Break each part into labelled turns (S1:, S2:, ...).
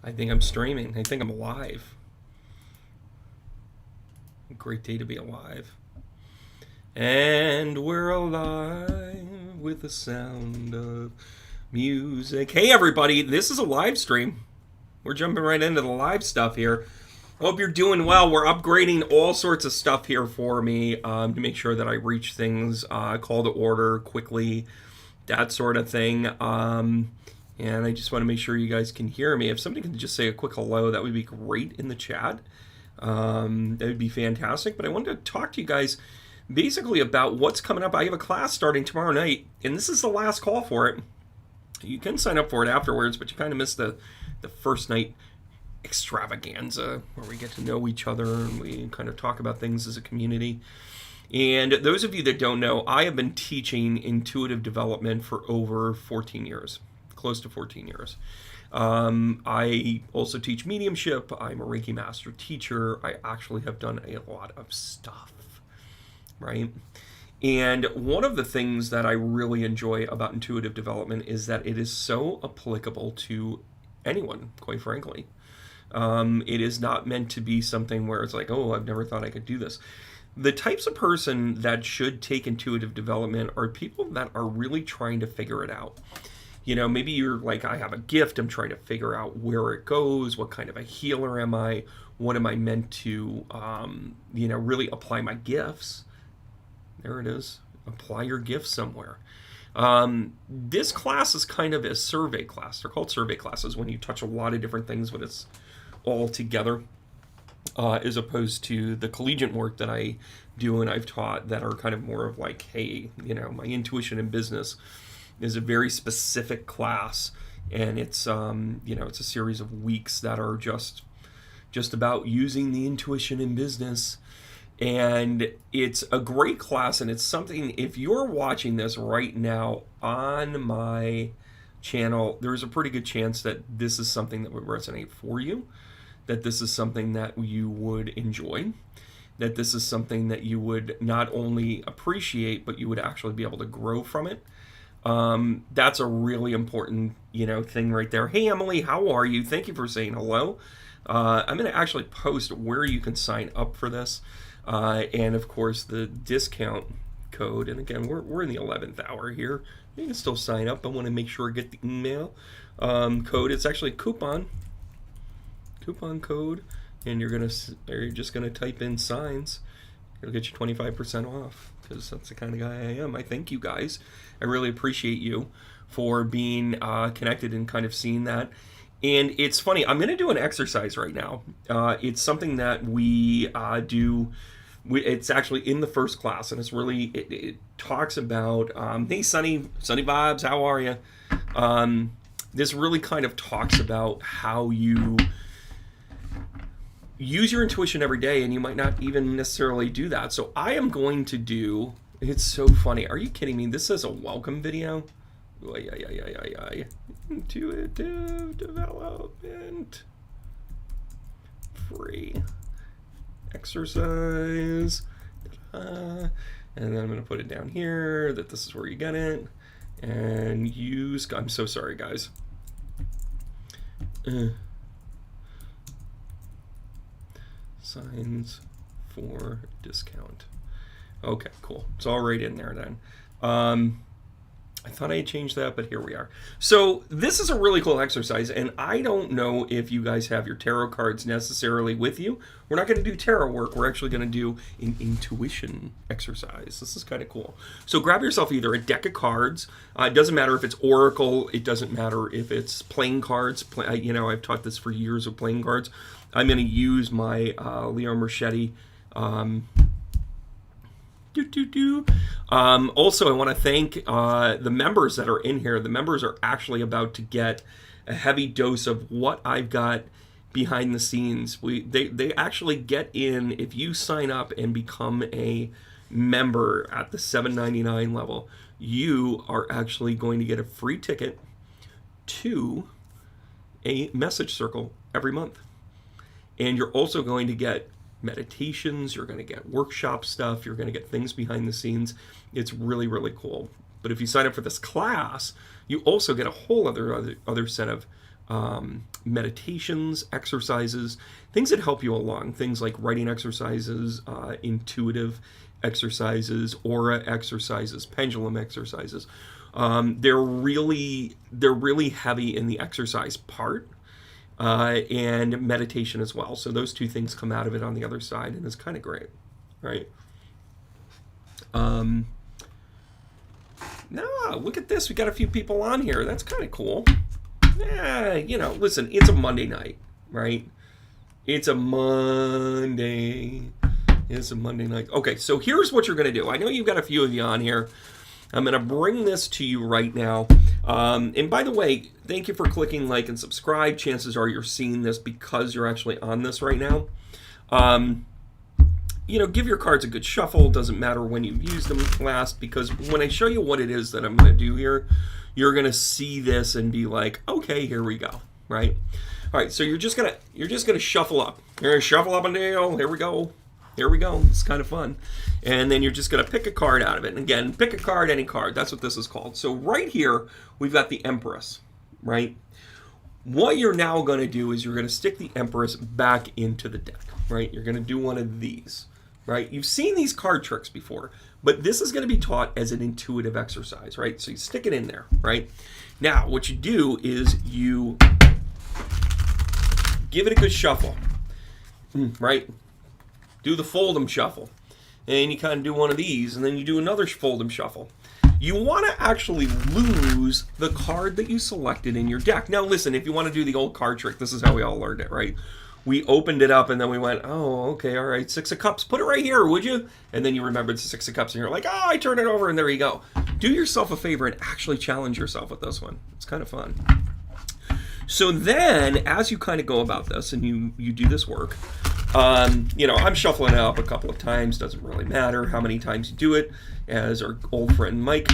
S1: I think I'm streaming. I think I'm alive. Great day to be alive. And we're alive with the sound of music. Hey, everybody, this is a live stream. We're jumping right into the live stuff here. Hope you're doing well. We're upgrading all sorts of stuff here for me to make sure that I reach things, call to order quickly, that sort of thing. And I just want to make sure you guys can hear me. If somebody can just say a quick hello, that would be great in the chat. That would be fantastic. But I wanted to talk to you guys basically about what's coming up. I have a class starting tomorrow night, and this is the last call for it. You can sign up for it afterwards, but you kind of miss the first night extravaganza where we get to know each other and we kind of talk about things as a community. And those of you that don't know, I have been teaching intuitive development for over 14 years. Close to 14 years. I also teach mediumship. I'm a Reiki master teacher. I actually have done a lot of stuff, right? And one of the things that I really enjoy about intuitive development is that it is so applicable to anyone, quite frankly. It is not meant to be something where it's like, oh, I've never thought I could do this. The types of person that should take intuitive development are people that are really trying to figure it out. You know, maybe you're like, I have a gift. I'm trying to figure out where it goes. What kind of a healer am I? What am I meant to, really apply my gifts? There it is. Apply your gifts somewhere. This class is kind of a survey class. They're called survey classes when you touch a lot of different things when it's all together, as opposed to the collegiate work that I do and I've taught that are kind of more of like, hey, my intuition in business is a very specific class, and it's it's a series of weeks that are just about using the intuition in business. And it's a great class, and it's something, if you're watching this right now on my channel, there's a pretty good chance that this is something that would resonate for you, that this is something that you would enjoy, that this is something that you would not only appreciate, but you would actually be able to grow from it. That's a really important, thing right there. Hey, Emily, how are you? Thank you for saying hello. I'm going to actually post where you can sign up for this. And of course the discount code. And again, we're in the 11th hour here. You can still sign up. I want to make sure I get the email, code. It's actually coupon code. And you're just going to type in signs. It'll get you 25% off, because that's the kind of guy I am. I thank you guys. I really appreciate you for being connected and kind of seeing that. And it's funny, I'm going to do an exercise right now. It's something that we do. It's actually in the first class, and it's really, it talks about, hey, Sunny Vibes, how are you? This really kind of talks about how you use your intuition every day, and you might not even necessarily do that. So I am going to do, it's so funny. Are you kidding me? This is a welcome video. Intuitive development. Free exercise. And then I'm going to put it down here that this is where you get it. And use, I'm so sorry, guys. Signs for discount. Okay, cool. It's all right in there then. I thought I had changed that, but here we are. So this is a really cool exercise, and I don't know if you guys have your tarot cards necessarily with you. We're not going to do tarot work. We're actually going to do an intuition exercise. This is kind of cool. So grab yourself either a deck of cards. It doesn't matter if it's Oracle. It doesn't matter if it's playing cards. I've taught this for years with playing cards. I'm going to use my Leo Marchetti. Also, I want to thank the members that are in here. The members are actually about to get a heavy dose of what I've got behind the scenes. They actually get in, if you sign up and become a member at the $7.99 level, you are actually going to get a free ticket to a message circle every month. And you're also going to get meditations, you're going to get workshop stuff, you're going to get things behind the scenes. It's really, really cool. But if you sign up for this class, you also get a whole other set of meditations, exercises, things that help you along, things like writing exercises, intuitive exercises, aura exercises, pendulum exercises. They're really heavy in the exercise part, and meditation as well. So those two things come out of it on the other side, and it's kind of great, right? No, look at this. We got a few people on here. That's kind of cool. Yeah, listen, it's a Monday night, right? It's a Monday. It's a Monday night. Okay, so here's what you're going to do. I know you've got a few of you on here. I'm going to bring this to you right now. And by the way, thank you for clicking like and subscribe. Chances are you're seeing this because you're actually on this right now. Give your cards a good shuffle. Doesn't matter when you've used them last, because when I show you what it is that I'm going to do here, you're going to see this and be like, okay, here we go, right? All right, so you're just going to shuffle up. You're going to shuffle up a deal. Here we go. Here we go. It's kind of fun. And then you're just going to pick a card out of it. And again, pick a card, any card. That's what this is called. So right here, we've got the Empress, right? What you're now going to do is you're going to stick the Empress back into the deck, right? You're going to do one of these, right? You've seen these card tricks before, but this is going to be taught as an intuitive exercise, right? So you stick it in there, right? Now, what you do is you give it a good shuffle, right? Do the fold-em shuffle. And you kind of do one of these, and then you do another fold-em shuffle. You want to actually lose the card that you selected in your deck. Now listen, if you want to do the old card trick, this is how we all learned it, right? We opened it up and then we went, oh, okay, all right, Six of Cups, put it right here, would you? And then you remembered Six of Cups and you're like, oh, I turned it over and there you go. Do yourself a favor and actually challenge yourself with this one. It's kind of fun. So then, as you kind of go about this and you do this work, I'm shuffling it up a couple of times. Doesn't really matter how many times you do it. As our old friend Mike,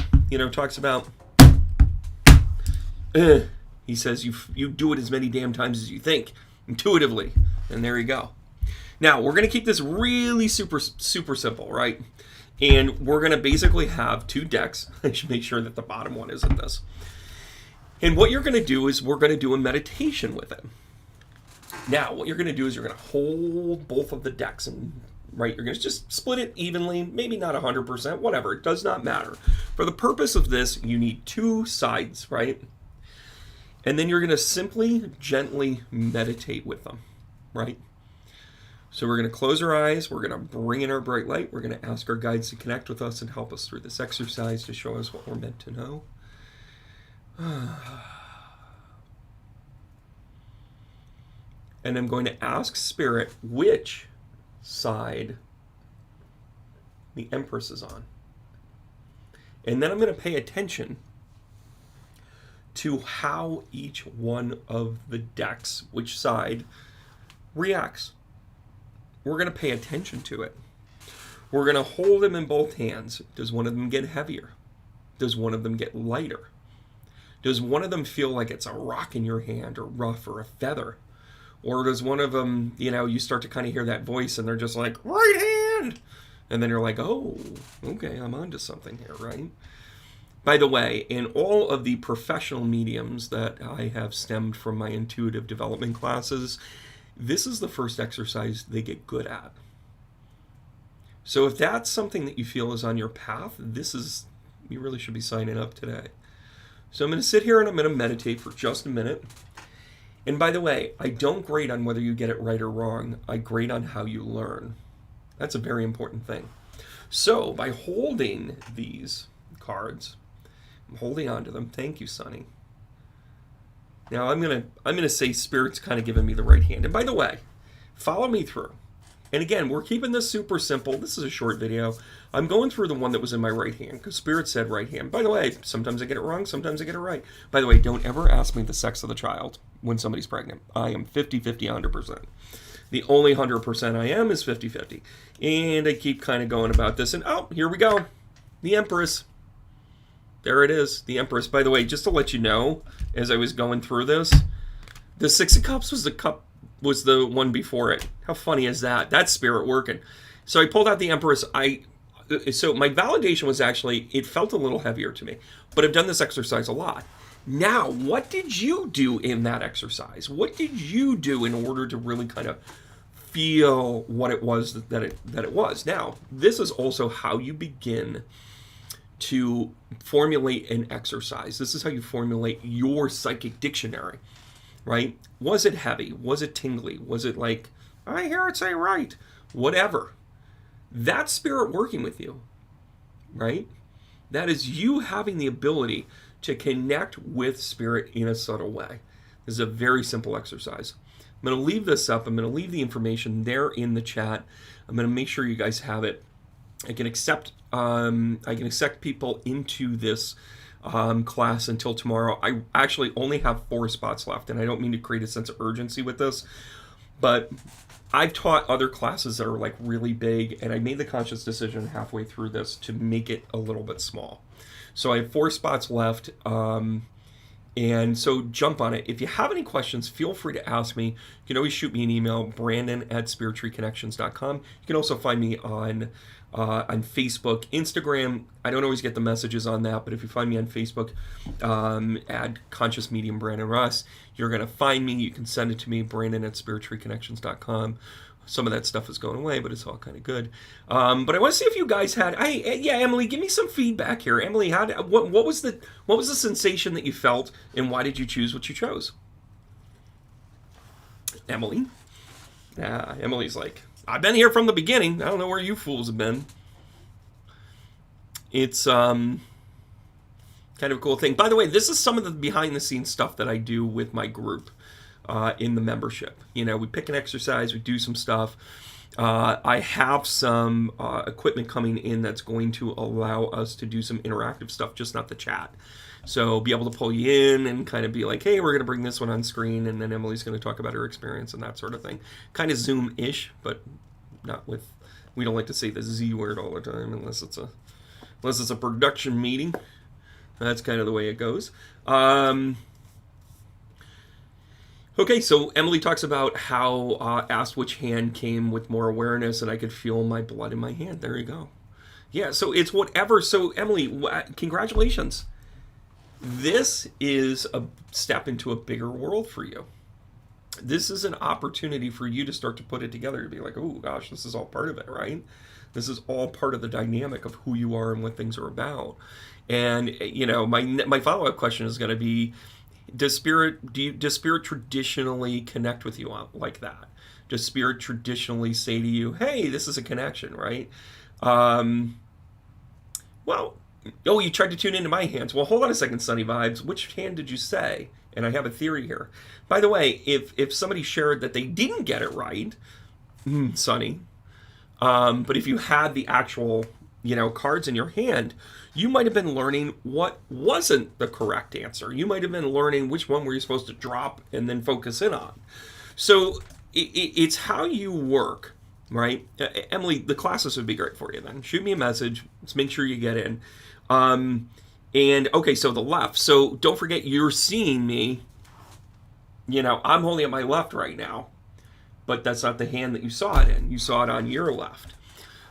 S1: talks about. He says you do it as many damn times as you think, intuitively. And there you go. Now, we're going to keep this really super simple, right? And we're going to basically have two decks. I should make sure that the bottom one isn't this. And what you're going to do is we're going to do a meditation with it. Now, what you're going to do is you're going to hold both of the decks, and right, you're going to just split it evenly, maybe not 100%, whatever, it does not matter. For the purpose of this, you need two sides, right? And then you're going to simply, gently meditate with them, right? So we're going to close our eyes, we're going to bring in our bright light, we're going to ask our guides to connect with us and help us through this exercise to show us what we're meant to know. And I'm going to ask Spirit which side the Empress is on. And then I'm going to pay attention to how each one of the decks, which side, reacts. We're going to pay attention to it. We're going to hold them in both hands. Does one of them get heavier? Does one of them get lighter? Does one of them feel like it's a rock in your hand, or rough, or a feather? Or does one of them, you start to kind of hear that voice and they're just like, right hand! And then you're like, oh, okay, I'm onto something here, right? By the way, in all of the professional mediums that I have stemmed from my intuitive development classes, this is the first exercise they get good at. So if that's something that you feel is on your path, you really should be signing up today. So I'm going to sit here and I'm going to meditate for just a minute. And by the way, I don't grade on whether you get it right or wrong. I grade on how you learn. That's a very important thing. So by holding these cards, I'm holding on to them. Thank you, Sonny. Now I'm gonna say Spirit's kind of giving me the right hand. And by the way, follow me through. And again, we're keeping this super simple. This is a short video. I'm going through the one that was in my right hand, because Spirit said right hand. By the way, sometimes I get it wrong, sometimes I get it right. By the way, don't ever ask me the sex of the child when somebody's pregnant. I am 50-50, 100%. The only 100% I am is 50-50. And I keep kind of going about this, and oh, here we go. The Empress. There it is, the Empress. By the way, just to let you know, as I was going through this, the Six of Cups was the one before it. How funny is that? That's Spirit working. So I pulled out the Empress. So my validation was actually, it felt a little heavier to me. But I've done this exercise a lot. Now, what did you do in that exercise? What did you do in order to really kind of feel what it was that it was? Now, this is also how you begin to formulate an exercise. This is how you formulate your psychic dictionary, right? Was it heavy? Was it tingly? Was it like, I hear it say right? Whatever. That's spirit working with you, right? That is you having the ability to connect with spirit in a subtle way. This is a very simple exercise. I'm going to leave this up. I'm going to leave the information there in the chat. I'm going to make sure you guys have it. I can accept people into this class until tomorrow. I actually only have 4 spots left, and I don't mean to create a sense of urgency with this, but I've taught other classes that are like really big, and I made the conscious decision halfway through this to make it a little bit small. So I have 4 spots left, and so jump on it. If you have any questions, feel free to ask me. You can always shoot me an email, brandon@spirittreeconnections.com. You can also find me on Facebook, Instagram. I don't always get the messages on that, but if you find me on Facebook, add Conscious Medium Brandon Ross, you're going to find me. You can send it to me, brandon@spirittreeconnections.com. Some of that stuff is going away, but it's all kind of good. But I want to see if you guys had. Yeah, Emily, give me some feedback here. Emily, what was the sensation that you felt, and why did you choose what you chose? Emily, Emily's like, I've been here from the beginning. I don't know where you fools have been. It's kind of a cool thing. By the way, this is some of the behind the scenes stuff that I do with my group. In the membership, we pick an exercise, we do some stuff. I have some equipment coming in that's going to allow us to do some interactive stuff, just not the chat. So be able to pull you in and kind of be like, hey, we're going to bring this one on screen, and then Emily's going to talk about her experience and that sort of thing. Kind of Zoom-ish, but not with. We don't like to say the Z word all the time unless it's a production meeting. That's kind of the way it goes. Okay, so Emily talks about how asked which hand came with more awareness, and I could feel my blood in my hand. There you go. Yeah, so it's whatever. So Emily, congratulations. This is a step into a bigger world for you. This is an opportunity for you to start to put it together, to be like, oh gosh, this is all part of it, right? This is all part of the dynamic of who you are and what things are about. And, my follow-up question is going to be, Does spirit traditionally connect with you like that? Does spirit traditionally say to you, hey, this is a connection, right? You tried to tune into my hands. Well, hold on a second, Sunny Vibes. Which hand did you say? And I have a theory here. By the way, if somebody shared that they didn't get it right, Sunny, but if you had the actual, cards in your hand, you might have been learning what wasn't the correct answer. You might have been learning which one were you supposed to drop and then focus in on. So it's how you work, right? Emily, the classes would be great for you then. Shoot me a message. Let's make sure you get in. And okay, so the left. So don't forget, you're seeing me. I'm holding up my left right now, but that's not the hand that you saw it in. You saw it on your left.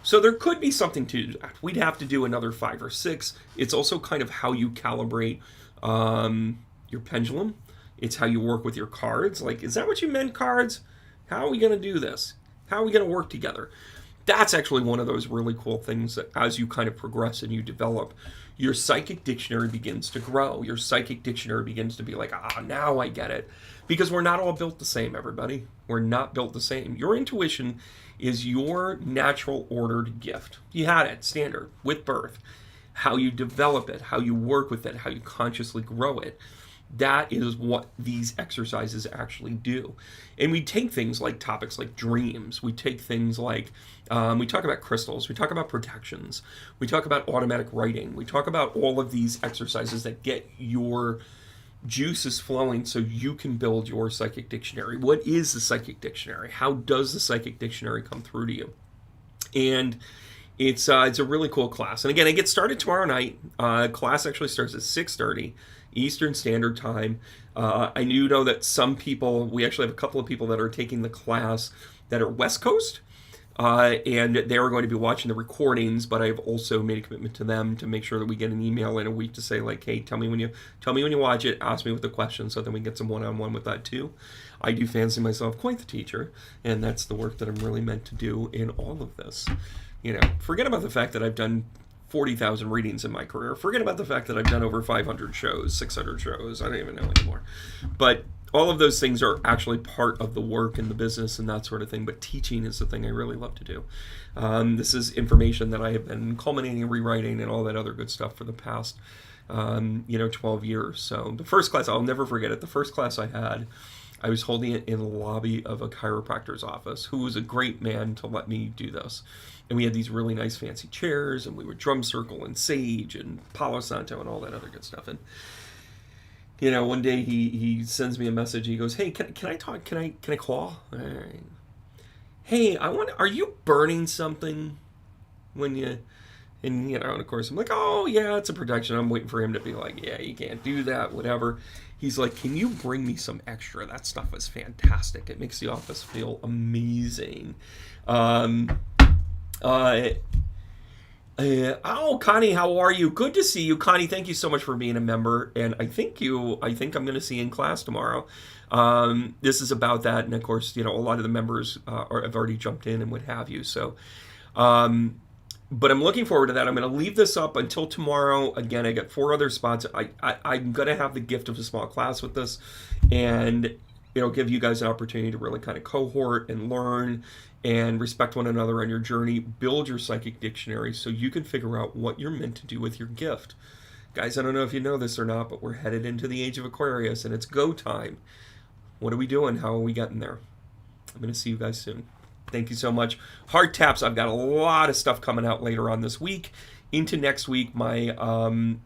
S1: So there could be something to that. We'd have to do another 5 or 6. It's also kind of how you calibrate your pendulum. It's how you work with your cards. Like, is that what you meant, cards? How are we going to do this? How are we going to work together? That's actually one of those really cool things that as you kind of progress and you develop, your psychic dictionary begins to grow. Your psychic dictionary begins to be like, now I get it. Because we're not all built the same, everybody. We're not built the same. Your intuition is your natural ordered gift. You had it, standard, with birth. How you develop it, how you work with it, how you consciously grow it. That is what these exercises actually do. And we take things like topics like dreams. We take things like, we talk about crystals. We talk about protections. We talk about automatic writing. We talk about all of these exercises that get your juices flowing so you can build your psychic dictionary. What is the psychic dictionary? How does the psychic dictionary come through to you? And it's a really cool class. And again, it gets started tomorrow night. Class actually starts at 6:30 Eastern Standard Time. I do know that some people, we actually have a couple of people that are taking the class that are West Coast. And they are going to be watching the recordings, but I've also made a commitment to them to make sure that we get an email in a week to say, like, hey, tell me when you watch it, ask me with the questions, so then we can get some one-on-one with that too. I do fancy myself quite the teacher, and that's the work that I'm really meant to do in all of this. Forget about the fact that I've done 40,000 readings in my career. Forget about the fact that I've done over 500 shows, 600 shows. I don't even know anymore. But all of those things are actually part of the work and the business and that sort of thing. But teaching is the thing I really love to do. This is information that I have been culminating and rewriting and all that other good stuff for the past, 12 years. So the first class, I'll never forget it. The first class I had, I was holding it in the lobby of a chiropractor's office, who was a great man to let me do this. And we had these really nice fancy chairs, and we would drum circle and sage and Palo Santo and all that other good stuff. And one day he sends me a message. He goes, "Hey, can I talk? Can I call? All right. Hey, are you burning something when you?" And of course I'm like, "Oh yeah, it's a production." I'm waiting for him to be like, "Yeah, you can't do that, whatever." He's like, "Can you bring me some extra? That stuff is fantastic. It makes the office feel amazing." Connie, how are you? Good to see you. Connie, thank you so much for being a member. And I think I'm going to see you in class tomorrow. This is about that. And of course, a lot of the members have already jumped in and what have you. So, but I'm looking forward to that. I'm going to leave this up until tomorrow. Again, I got 4 other spots. I'm going to have the gift of a small class with this. And it'll give you guys an opportunity to really kind of cohort and learn and respect one another on your journey. Build your psychic dictionary so you can figure out what you're meant to do with your gift. Guys, I don't know if you know this or not, but we're headed into the age of Aquarius, and it's go time. What are we doing? How are we getting there? I'm going to see you guys soon. Thank you so much. Heart taps. I've got a lot of stuff coming out later on this week. Into next week, my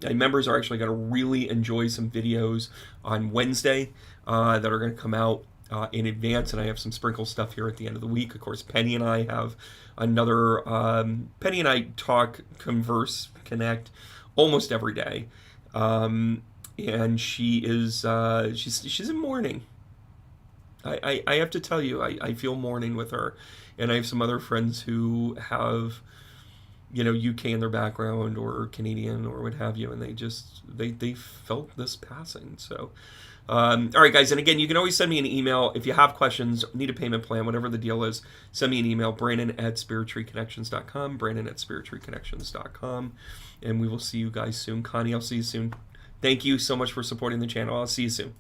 S1: members are actually going to really enjoy some videos on Wednesday that are going to come out in advance, and I have some sprinkle stuff here at the end of the week. Of course, Penny and I have another. Penny and I talk, converse, connect almost every day, and she is she's in mourning. I have to tell you, I feel mourning with her, and I have some other friends who have UK in their background or Canadian or what have you, and they felt this passing. So all right, guys, and again, you can always send me an email if you have questions, need a payment plan, whatever the deal is. Send me an email, Brandon@SpiritTreeConnections.com, Brandon@SpiritTreeConnections.com, and we will see you guys soon. Connie, I'll see you soon. Thank you so much for supporting the channel. I'll see you soon.